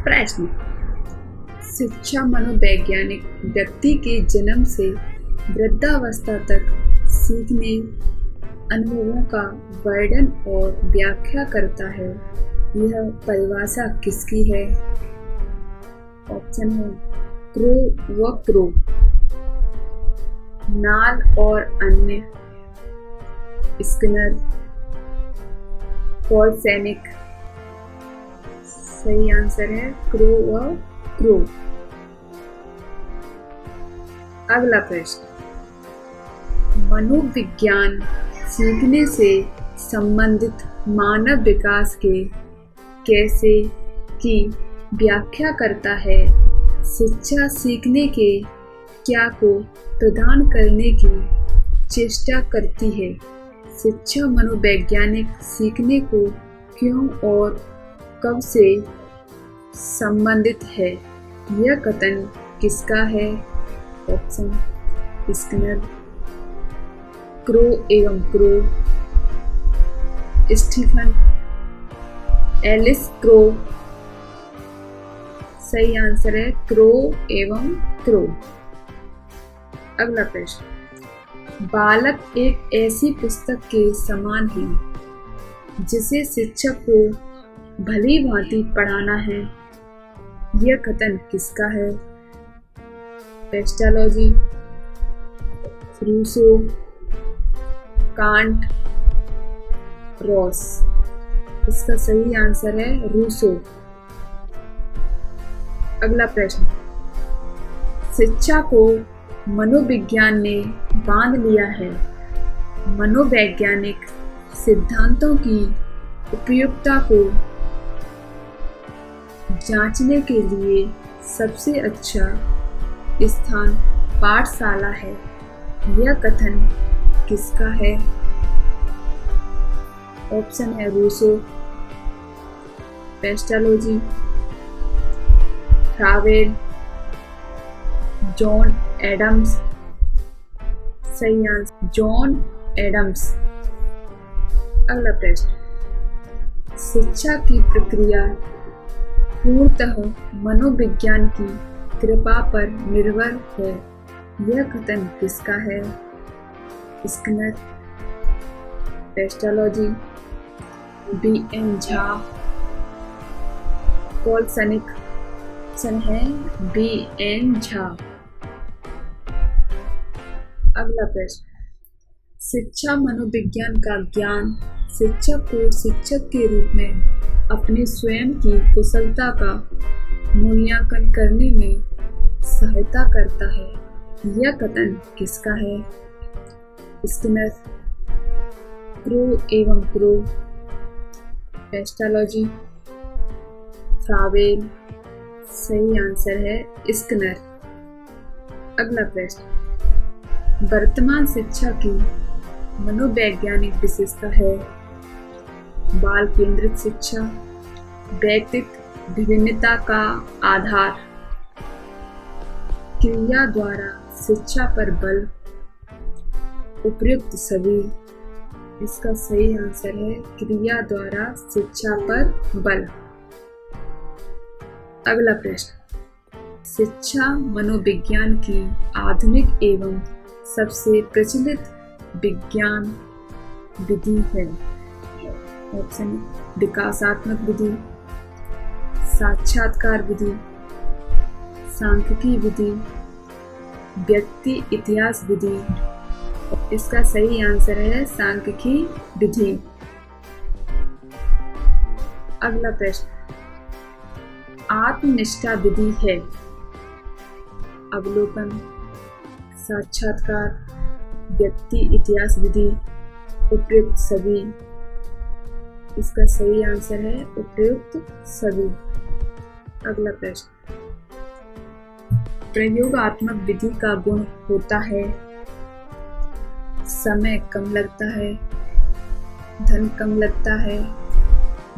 प्रश्न। शिक्षा मनोवैज्ञानिक व्यक्ति के जन्म से वृद्धावस्था तक सीखने अनुभवों का वर्णन और व्याख्या करता है। यह परिभाषा किसकी है? ऑप्शन है क्रो व क्रो, नाल और अन्य, स्किनर, पॉल सैनिक। सही आंसर है क्रो व क्रो। अगला प्रश्न, मनोविज्ञान सीखने से संबंधित मानव विकास के कैसे की व्याख्या करता है? शिक्षा सीखने के क्या को प्रदान करने की चेष्टा करती है? शिक्षा मनोवैज्ञानिक सीखने को क्यों और कब से संबंधित है? यह कथन किसका है? ऑप्शन स्किनर, क्रो एवं क्रो, स्टीफन एलिस क्रो। सही आंसर है क्रो एवं क्रो। अगला प्रश्न, बालक एक ऐसी पुस्तक के समान है जिसे शिक्षक को भली भांति पढ़ाना है। यह कथन किसका है? पेस्टालॉजी, रूसो, कांट, रॉस। इसका सही आंसर है रूसो। अगला प्रश्न, शिक्षा को मनोविज्ञान ने बांध लिया है। मनोवैज्ञानिक सिद्धांतों की उपयुक्तता को जांचने के लिए सबसे अच्छा स्थान पाठशाला है। यह कथन किसका है? ऑप्शन है रूसो, पेस्टालॉजी, फ्रावेल, जॉन एडम्स। सही आंसर जॉन एडम्स। अगला प्रश्न, शिक्षा की प्रक्रिया पूर्णतः मनोविज्ञान की कृपा पर निर्भर है। यह कथन किसका है? Skinner, Pestalozzi, B N. झा, पॉल सैनिक। है बी.एन. झा। अगला प्रश्न, शिक्षा मनोविज्ञान का ज्ञान शिक्षक को शिक्षक के रूप में अपने स्वयं की कुशलता का मूल्यांकन करने में सहायता करता है। यह कथन किसका है? स्किनर, क्रो एवं क्रो, पेस्टालॉजी, फ्रावेल। सही आंसर है स्किनर। अगला प्रश्न, वर्तमान शिक्षा की मनोवैज्ञानिक विशेषता है। बाल केंद्रित शिक्षा, व्यक्तित्व विभिन्नता का आधार, क्रिया द्वारा शिक्षा पर बल, उपयुक्त सभी। इसका सही आंसर है क्रिया द्वारा शिक्षा पर बल। अगला प्रश्न, शिक्षा मनोविज्ञान की आधुनिक एवं सबसे प्रचलित विज्ञान विधि है। ऑप्शन विकासात्मक विधि, साक्षात्कार विधि, सांख्यिकी विधि, व्यक्ति इतिहास विधि। इसका सही आंसर है सांख्यिकी विधि। अगला प्रश्न, आत्मनिष्ठा विधि है। अवलोकन, साक्षात्कार, व्यक्ति इतिहास विधि, उपयुक्त सभी। इसका सही आंसर है उपयुक्त सभी। अगला प्रश्न, प्रयोगात्मक विधि का गुण होता है समय कम लगता है, धन कम लगता है,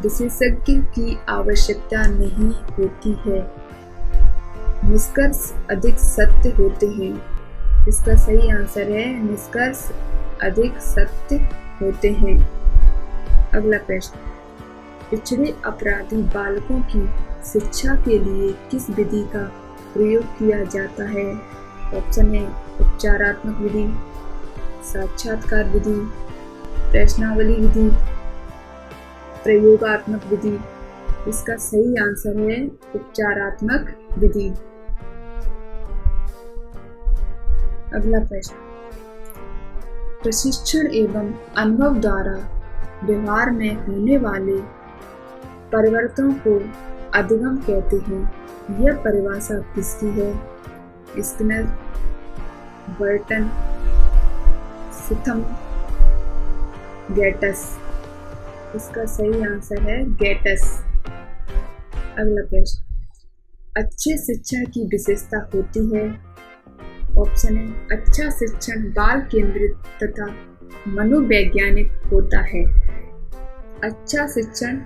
विशेषज्ञ की आवश्यकता नहीं होती है, निष्कर्ष अधिक सत्य होते हैं। इसका सही आंसर है निष्कर्ष अधिक सत्य होते हैं। अगला प्रश्न, पिछड़े अपराधी बालकों की शिक्षा के लिए किस विधि का प्रयोग किया जाता है? ऑप्शन है उपचारात्मक विधि, साक्षात्कार विधि, प्रश्नावली विधि, प्रयोगात्मक विधि। इसका सही आंसर है उपचारात्मक विधि। अगला प्रश्न, प्रशिक्षण एवं अनुभव द्वारा व्यवहार में होने वाले परिवर्तनों को अधिगम कहते हैं। यह परिभाषा किसकी है? स्किनर, बर्टन, सुथम, गेटस। इसका सही आंसर है गेटस। अगला प्रश्न, अच्छे शिक्षा की विशेषता होती है। ऑप्शन है अच्छा शिक्षण बाल केंद्रित तथा मनोवैज्ञानिक होता है। अच्छा शिक्षण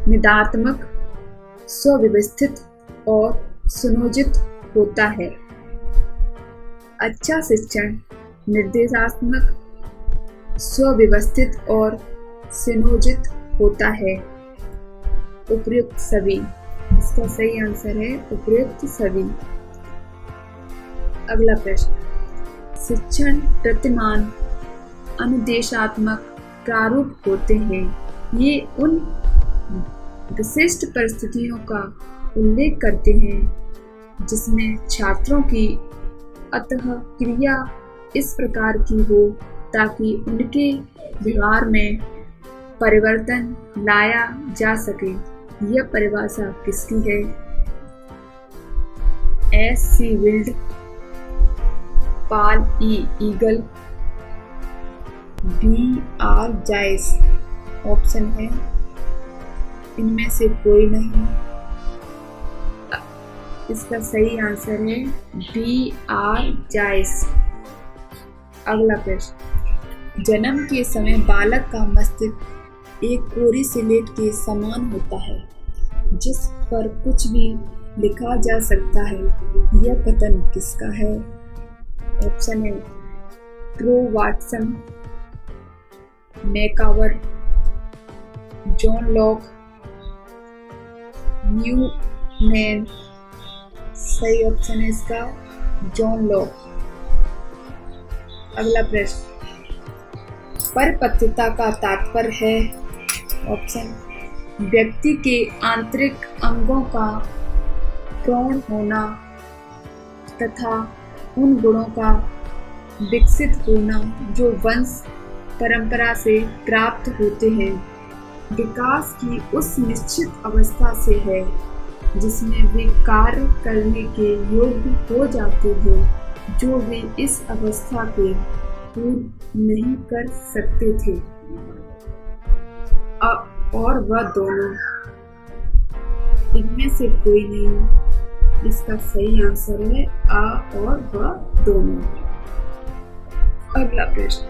निदात्मक, स्वव्यवस्थित और सुनियोजित होता है। अच्छा शिक्षण निर्देशात्मक, स्वव्यवस्थित और सुनियोजित होता है। उपयुक्त सभी। इसका सही आंसर है उपयुक्त सभी। अगला प्रश्न, शिक्षण प्रतिमान अनुदेशात्मक प्रारूप होते हैं। ये उन विशिष्ट परिस्थितियों का उल्लेख करते हैं जिसमें छात्रों की अंतःक्रिया इस प्रकार की हो ताकि उनके व्यवहार में परिवर्तन लाया जा सके। यह परिभाषा किसकी है? S.C. Wild, Paul E. Eagle, B.R. Joyce. Option है इनमें से कोई नहीं। इसका सही आंसर है B.R. जाइस। अगला प्रश्न, जन्म के समय बालक का मस्तिष्क एक कोरी स्लेट के समान होता है जिस पर कुछ भी लिखा जा सकता है। यह कथन किसका है? ऑप्शन है prof Watson, MacIver, John Locke, Newman. सही ऑप्शन है इसका जॉन लॉक। अगला प्रश्न, परपत्रता का तात्पर्य है। ऑप्शन, व्यक्ति के आंतरिक अंगों का प्रौढ़ होना तथा उन गुणों का विकसित होना जो वंश परंपरा से प्राप्त होते हैं। विकास की उस निश्चित अवस्था से है जिसमें वे कार्य करने के योग्य हो जाते हैं जो वे इस अवस्था के पूर्व नहीं कर सकते थे। और वह दोनों। इनमें से कोई नहीं। इसका सही आंसर है आ और वह दोनों। अगला प्रश्न,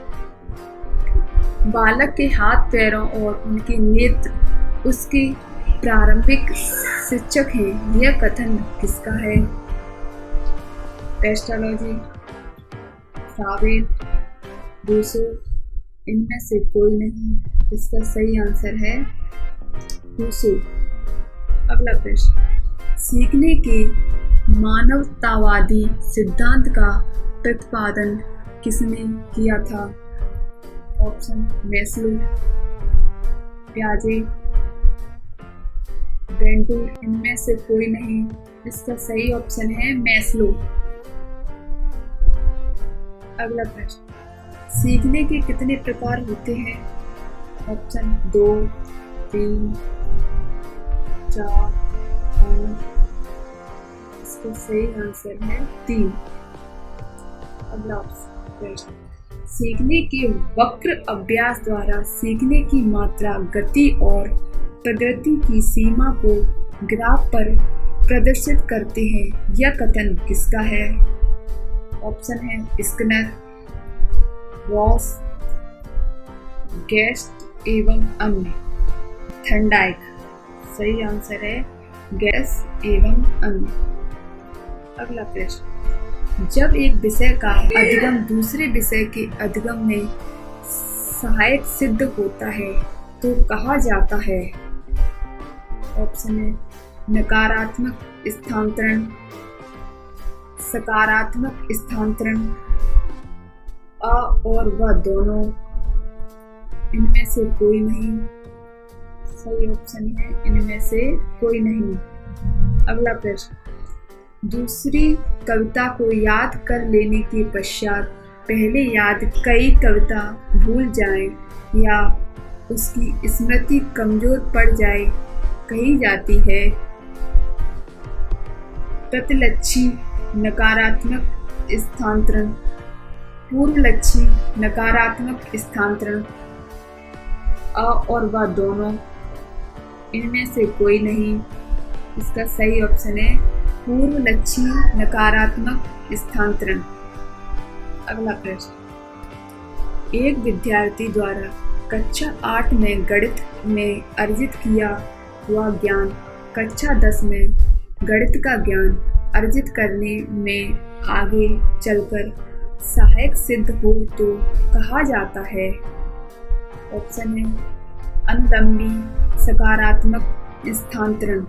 बालक के हाथ पैरों और उनके नेत्र उसके प्रारंभिक शिक्षक हैं। यह कथन किसका है? Pestalozzi, Froebel, Rousseau. इनमें से कोई नहीं। इसका सही आंसर है रूसो। अगला प्रश्न, सीखने के मानवतावादी सिद्धांत का प्रतिपादन किसने किया था? ऑप्शन, मैस्लो, पियाजे, बेंटूर। इनमें से कोई नहीं। इसका सही ऑप्शन है मैस्लो। अगला प्रश्न, सीखने के कितने प्रकार होते हैं? ऑप्शन 2, 3, 4, 5। इसका सही आंसर है 3। अगला प्रश्न, सीखने के वक्र अभ्यास द्वारा सीखने की मात्रा, गति और प्रगति की सीमा को ग्राफ पर प्रदर्शित करते हैं। यह कथन किसका है? ऑप्शन है स्किनर, रॉस, गेस्ट एवं अन्य, थर्नडाइक। सही आंसर है गेस्ट एवं अन्य। अगला प्रश्न, जब एक विषय का अधिगम दूसरे विषय के अधिगम में सहायक सिद्ध होता है तो कहा जाता है? ऑप्शन है नकारात्मक स्थानांतरण, सकारात्मक स्थानांतरण, अ और व दोनों, इनमें से कोई नहीं। सही ऑप्शन है इनमें से कोई नहीं। अगला प्रश्न, दूसरी कविता को याद कर लेने के पश्चात पहले याद कई कविता भूल जाएं या उसकी स्मृति कमजोर पड़ जाए कही जाती है। प्रतिलक्षी नकारात्मक स्थानांतरण, पूर्वलक्षी नकारात्मक स्थानांतरण, अ और व दोनों, इनमें से कोई नहीं। इसका सही ऑप्शन है पूर्वलक्षी नकारात्मक स्थानांतरण। अगला प्रश्न, एक विद्यार्थी द्वारा कक्षा 8 में गणित में अर्जित किया हुआ ज्ञान कक्षा 10 में गणित का ज्ञान अर्जित करने में आगे चलकर सहायक सिद्ध हो तो कहा जाता है। ऑप्शन है अनुलंबी सकारात्मक स्थानांतरण,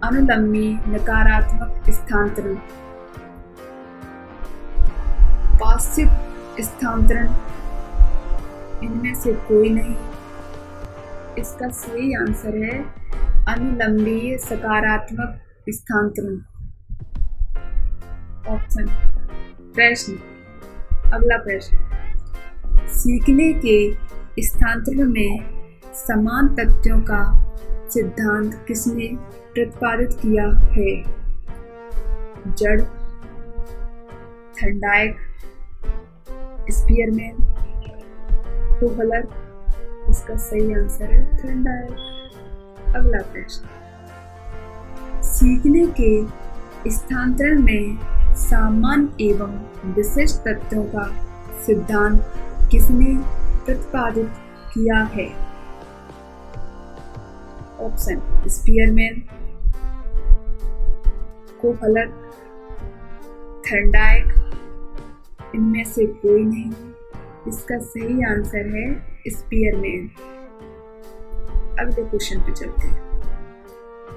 अनुलंबी नकारात्मक स्थानांतरण, पार्श्विक स्थानांतरण, इनमें से कोई नहीं। इसका सही आंसर है अनुलंबी सकारात्मक स्थानांतरण। ऑप्शन। प्रश्न, अगला प्रश्न, सीखने के स्थानांतरण में समान तथ्यों का सिद्धांत किसने प्रतिपादित किया है? जड़, थर्नडाइक, स्पीयरमैन, कोहलर। इसका सही आंसर है थर्नडाइक। अगला प्रश्न, सीखने के स्थानांतरण में सामान्य एवं विशिष्ट तथ्यों का सिद्धांत किसने प्रतिपादित किया है? ऑप्शन, स्पीयरमैन, कोहलर, थर्नडाइक, इनमें से कोई नहीं। इसका सही आंसर है स्पीयरमैन। अगले क्वेश्चन पे चलते हैं।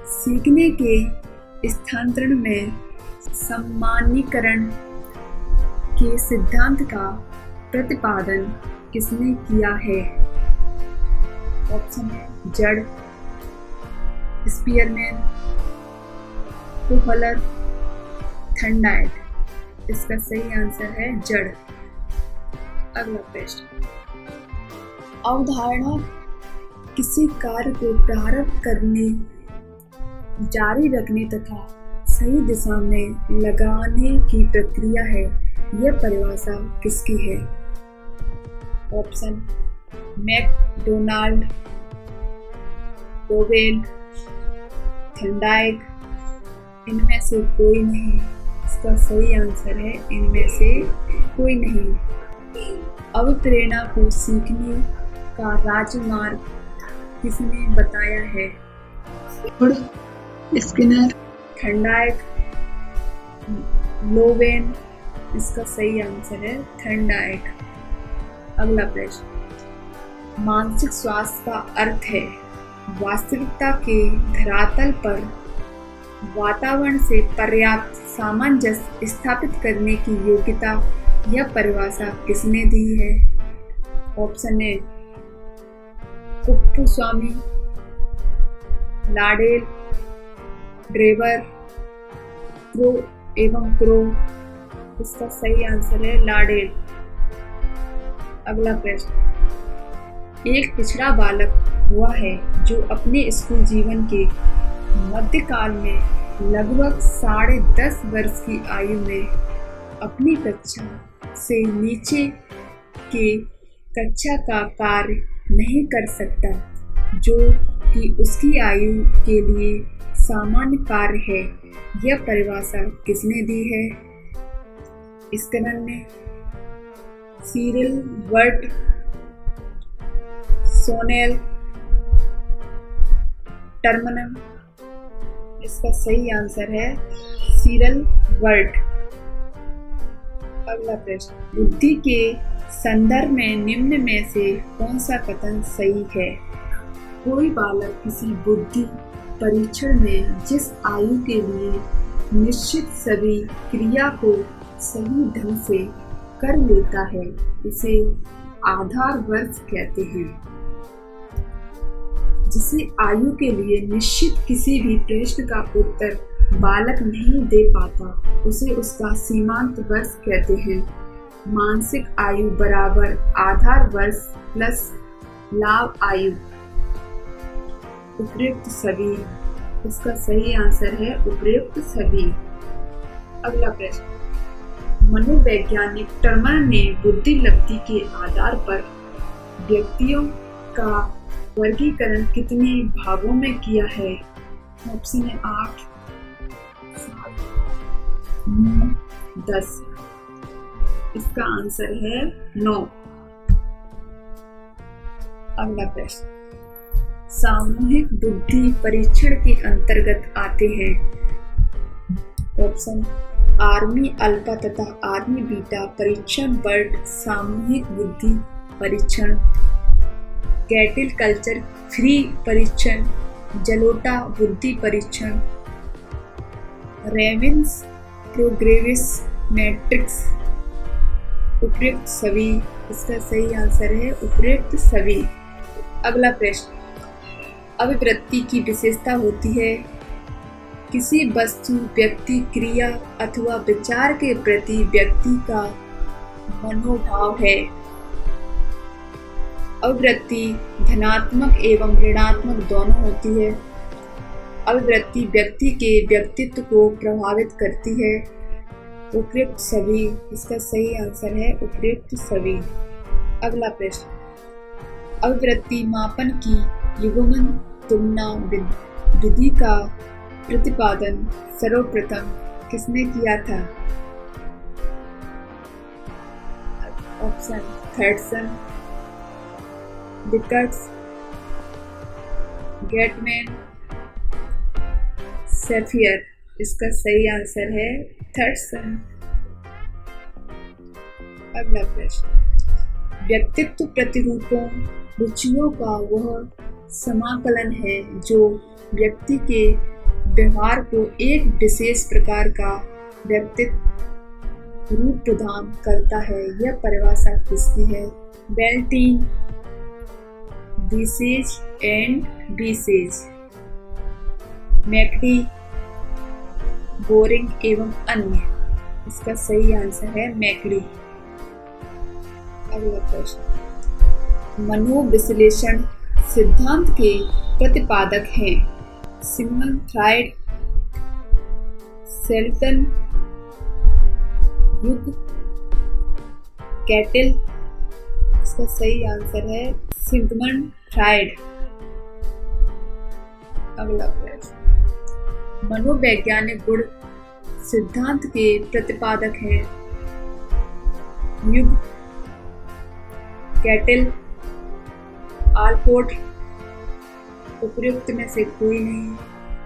सीखने के स्थानांतरण में सामान्यीकरण के सिद्धांत का प्रतिपादन किसने किया है? ऑप्शन है जड़, स्पीयरमैन, कोहलर, थर्नडाइक। इसका सही आंसर है जड़। अगला प्रश्न, अवधारणा किसी कार्य को प्रारंभ करने, जारी रखने तथा सही दिशा में लगाने की प्रक्रिया है। यह परिभाषा किसकी है? ऑप्शन, मैकडोनाल्ड, रोवेल, थर्नडाइक, इनमें से कोई नहीं। इसका सही आंसर है इनमें से कोई नहीं। अभिप्रेरणा को सीखने का राजमार्ग किसने बताया है? Skinner, Thorndike, Lowden. इसका सही आंसर है थर्नडाइक। अगला प्रश्न, मानसिक स्वास्थ्य का अर्थ है वास्तविकता के धरातल पर वातावरण से पर्याप्त सामंजस्य स्थापित करने की योग्यता। यह परिभाषा किसने दी है? Option A Kuppuswamy, Ladell, Drever, Crow एवं क्रो। इसका सही आंसर है लाडेल। अगला प्रश्न, एक पिछड़ा बालक वह है जो अपने स्कूल जीवन के मध्यकाल में लगभग 10.5 वर्ष की आयु में अपनी कक्षा से नीचे के कक्षा का कार्य नहीं कर सकता, जो कि उसकी आयु के लिए सामान्य कार्य है। यह परिभाषा किसने दी है? स्किनर ने, सीरिल वर्ट, सोनेल, टर्मनम। इसका सही आंसर है सीरिल वर्ट। अगला प्रश्न, बुद्धि के संदर्भ में निम्न में से कौन सा कथन सही है? कोई बालक किसी बुद्धि परीक्षण में जिस आयु के लिए निश्चित सभी क्रिया को सही ढंग से कर लेता है उसे आधार वर्ष कहते हैं। जिसे आयु के लिए निश्चित किसी भी प्रश्न का उत्तर बालक नहीं दे पाता उसे उसका सीमांत वर्ष कहते हैं। मानसिक आयु बराबर आधार वर्ष प्लस लाभ आयु। उपयुक्त सभी, इसका सही आंसर है उपयुक्त सभी। अगला प्रश्न, मनोवैज्ञानिक टर्मर ने बुद्धि लब्धि के आधार पर व्यक्तियों का वर्गीकरण कितने भागों में किया है? ऑप्शन है 8, 7, 9, 10। इसका आंसर है 9। अगला प्रश्न, सामूहिक बुद्धि परीक्षण के अंतर्गत आते हैं ऑप्शन आर्मी अल्फा तथा आर्मी बीटा परीक्षण, बर्ड सामूहिक बुद्धि परीक्षण, कैटिल कल्चर फ्री परीक्षण, जलोटा बुद्धि परीक्षण, रेविन्स प्रोग्रेविस मैट्रिक्स। उपयुक्त सभी, इसका सही आंसर है उपयुक्त सभी। अगला प्रश्न, अभिवृत्ति की विशेषता होती है किसी वस्तु, व्यक्ति, क्रिया अथवा विचार के प्रति व्यक्ति का मनोभाव है। अभिवृत्ति धनात्मक एवं ऋणात्मक दोनों होती है। अभिवृत्ति व्यक्ति के व्यक्तित्व को प्रभावित करती है। उपयुक्त सभी, इसका सही आंसर है उपयुक्त सभी। अगला प्रश्न, अभिवृत्ति मापन की युग्मन तुलना विधि का प्रतिपादन सर्वप्रथम किसने किया था? ऑप्शन थर्डसन, विकर्ट्स, गेटमैन, सेफियर। इसका सही आंसर है थर्डसन। अगला प्रश्न, व्यक्तित्व प्रतिरूपों रुचियों का वह समाकलन है जो व्यक्ति के व्यवहार को एक विशेष प्रकार का व्यक्तित्व रूप प्रदान करता है। यह परिभाषा किसकी है? बेल्टीन, बीसेज एंड बीसेज, मैकडी, बोरिंग एवं अन्य। इसका सही आंसर है मैकडी। अगला प्रश्न, मनोविश्लेषण सिद्धांत के प्रतिपादक हैं सिगमंड फ्राइड, शेल्टन, युग, कैटिल। इसका सही आंसर है सिगमंड फ्राइड। अगला प्रश्न, मनोवैज्ञानिक गुण सिद्धांत के प्रतिपादक हैं युग, कैटिल, आलपोर्ट। उपयुक्त में से कोई नहीं,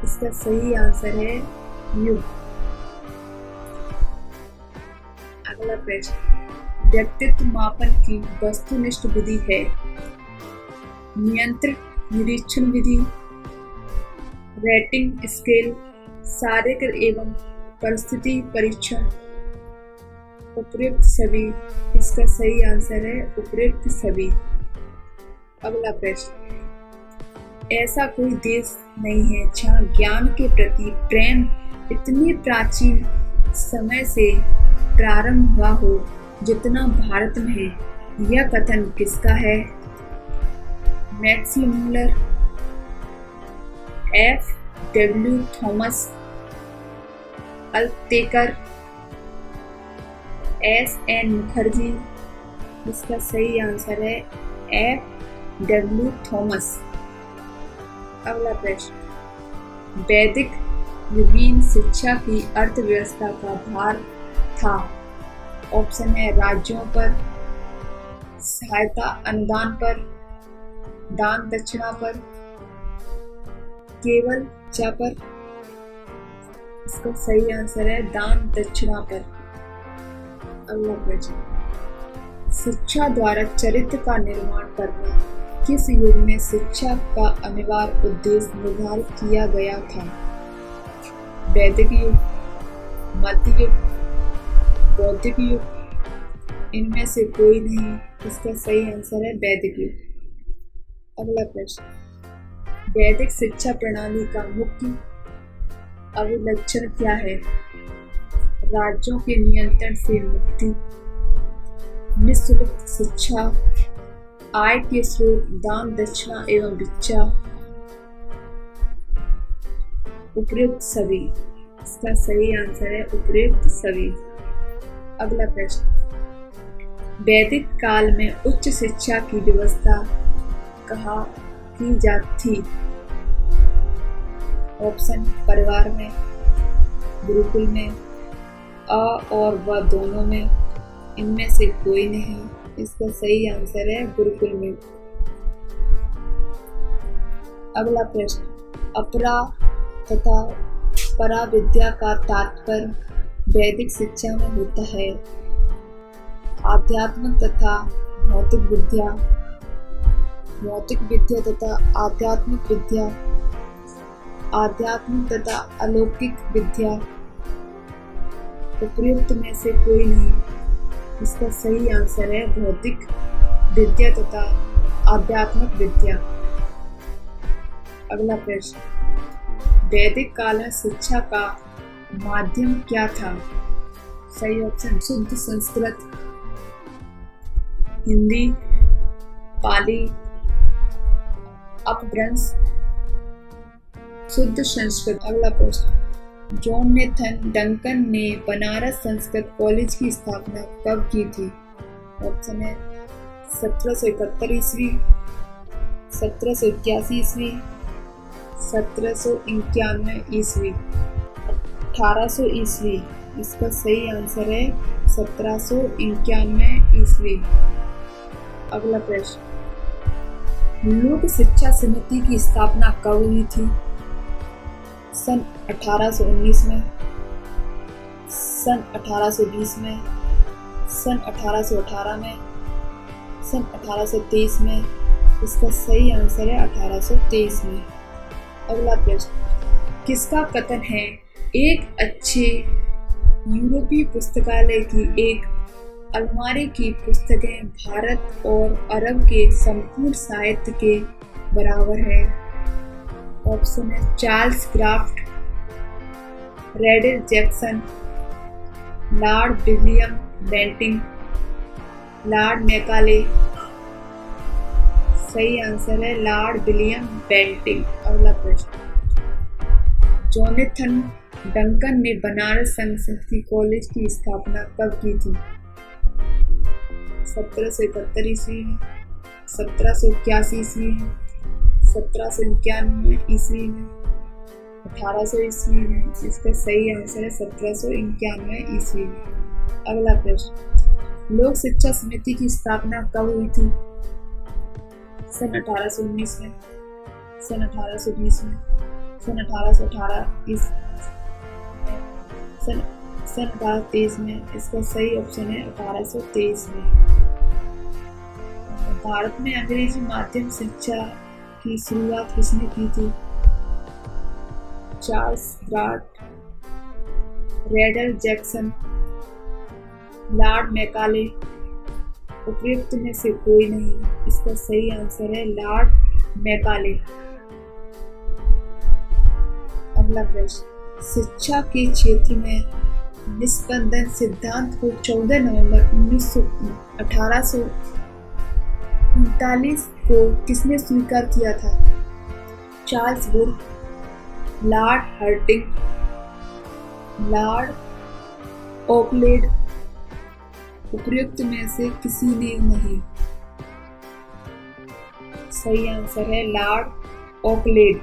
इसका सही आंसर है युग। अगला प्रश्न, व्यक्तित्व मापन की वस्तुनिष्ठ विधि है नियंत्रण निरीक्षण विधि, रेटिंग स्केल, शारीरिक एवं परिस्थिति परीक्षण। उपयुक्त सभी, इसका सही आंसर है उपयुक्त सभी। अगला प्रश्न, ऐसा कोई देश नहीं है जहाँ ज्ञान के प्रति प्रेम इतने प्राचीन समय से प्रारंभ हुआ हो जितना भारत में है। यह कथन किसका है? Max Muller, F.W. Thomas, Altekar, S.N. Mukherjee. इसका सही आंसर है F.W. थॉमस। अगला प्रश्न, वैदिक युगीन शिक्षा की अर्थव्यवस्था का भार था। ऑप्शन है राज्यों पर, सहायता अनुदान पर, दान दक्षिणा पर, केवल चा पर। इसका सही आंसर है दान दक्षिणा पर। अगला प्रश्न, शिक्षा द्वारा चरित्र का निर्माण करना किस युग में शिक्षा का अनिवार्य उद्देश्य निर्धारित किया गया था? वैदिक युग, मध्य युग, बौद्धिक युग? इनमें से कोई नहीं। इसका सही आंसर है वैदिक युग। अगला प्रश्न, वैदिक शिक्षा प्रणाली का मुख्य अभिलक्षण क्या है? राज्यों के नियंत्रण से मुक्ति, निःशुल्क शिक्षा, आय के स्रोत, दान दक्षिणा एवं भिक्षा, उपयुक्त सभी। इसका सही आंसर है उपयुक्त सभी। अगला प्रश्न, वैदिक काल में उच्च शिक्षा की व्यवस्था कहाँ की जाती थी? ऑप्शन, परिवार में, गुरुकुल में, अ और व दोनों में, इनमें से कोई नहीं। इसका सही आंसर है गुरुकुल में। अगला प्रश्न, अपरा तथा परा विद्या का तात्पर्य वैदिक शिक्षा में होता है? आध्यात्मिक तथा भौतिक विद्या, भौतिक विद्या तथा आध्यात्मिक विद्या, आध्यात्मिक तथा अलौकिक विद्या, उपयुक्त में से कोई नहीं। इसका सही आंसर है भौतिक विद्या तथा आध्यात्मिक विद्या। अगला प्रश्न, वैदिक काल में शिक्षा का माध्यम क्या था? सही ऑप्शन, शुद्ध संस्कृत, हिंदी, पाली, अपभ्रंश, शुद्ध संस्कृत। अगला प्रश्न, जोनाथन डंकन ने बनारस संस्कृत कॉलेज की स्थापना कब की थी? ऑप्शन है 1771 ईस्वी, 1781 ईस्वी, 1791 ईस्वी, 1800 ईस्वी। इसका सही आंसर है 1791 ईस्वी। अगला प्रश्न, लोक शिक्षा समिति की स्थापना कब हुई थी? सन 1819 में, सन 1820 में, सन 1818 में, सन 1823 में। इसका सही आंसर है 1823 में। अगला प्रश्न, किसका कथन है एक अच्छे यूरोपीय पुस्तकालय की एक अलमारी की पुस्तकें भारत और अरब के संपूर्ण साहित्य के बराबर है? ऑप्शन है Charles Craft, Rader Jackson, Lord William Bentinck, Lord Macaulay. सही आंसर है लॉर्ड विलियम बेंटिंग। अगला प्रश्न, जोनाथन डंकन ने बनारस संस्कृत कॉलेज की स्थापना कब की थी? 1771 ईस्वी में, 1781 ईस्वी में, 1791 ईस्वी में, 1800 ईस्वी में। इसका सही आंसर है 1791 ईस्वी में। अगला प्रश्न, लोक शिक्षा समिति की स्थापना कब हुई थी? सन 1819 में, सन 1820 में, सन 1818 सन 1823 में। इसका सही ऑप्शन है 1823 में। भारत में अंग्रेजी माध्यम शिक्षा की शुरुआत किसने की थी? Charles Craft, Rader Jackson, Lord Macaulay, उपयुक्त में से कोई नहीं। इसका सही आंसर है लॉर्ड मैकाले। अगला प्रश्न, शिक्षा के क्षेत्र में निस्पंदन सिद्धांत को 14 नवंबर 1839 को किसने स्वीकार किया था? Charles Wood, Lord Hardinge, Lord Auckland, उपयुक्त में से किसी ने नहीं। सही आंसर है लॉर्ड ओकलेड।